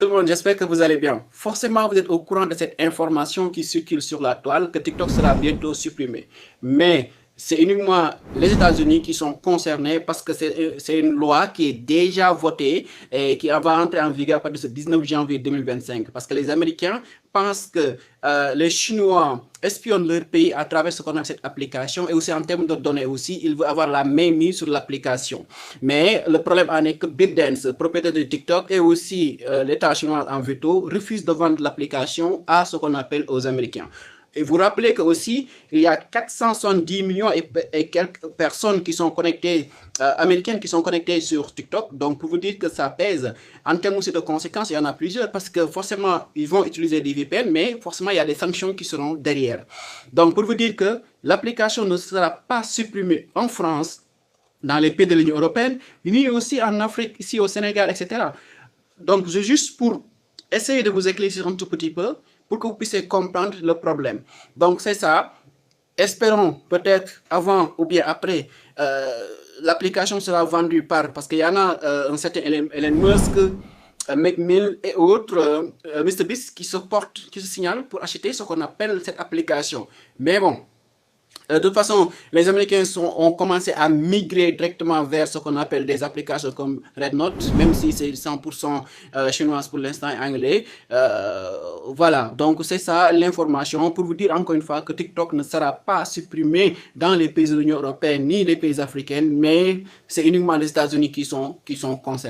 tout le monde, j'espère que vous allez bien. Forcément, vous êtes au courant de cette information qui circule sur la toile, que TikTok sera bientôt supprimé. Mais c'est uniquement les États-Unis qui sont concernés parce que c'est une loi qui est déjà votée et qui va entrer en vigueur à partir de ce 19 janvier 2025. Parce que les Américains pensent que les Chinois espionnent leur pays à travers ce qu'on appelle cette application et aussi en termes de données aussi, ils veulent avoir la main mise sur l'application. Mais le problème en est que ByteDance, propriétaire de TikTok, et aussi l'État chinois en veto, refuse de vendre l'application à ce qu'on appelle aux Américains. Et vous rappelez que aussi, il y a 470 millions et quelques personnes qui sont connectées, américaines qui sont connectées sur TikTok. Donc, pour vous dire que ça pèse, en termes aussi de conséquences, il y en a plusieurs parce que forcément, ils vont utiliser des VPN, mais forcément, il y a des sanctions qui seront derrière. Donc, pour vous dire que l'application ne sera pas supprimée en France, dans les pays de l'Union européenne, ni aussi en Afrique, ici au Sénégal, etc. Donc, c'est juste pour essayer de vous éclaircir un tout petit peu pour que vous puissiez comprendre le problème. Donc, c'est ça. Espérons peut-être avant ou bien après, l'application sera vendue par, parce qu'il y en a un certain Elon Musk, McMill et autres, MrBeast qui se portent, qui se signalent pour acheter ce qu'on appelle cette application. Mais bon, de toute façon, les Américains ont commencé à migrer directement vers ce qu'on appelle des applications comme Rednote, même si c'est 100% chinoise pour l'instant et anglais. Voilà, donc c'est ça l'information pour vous dire encore une fois que TikTok ne sera pas supprimé dans les pays de l'Union européenne ni les pays africains, mais c'est uniquement les États-Unis qui sont concernés.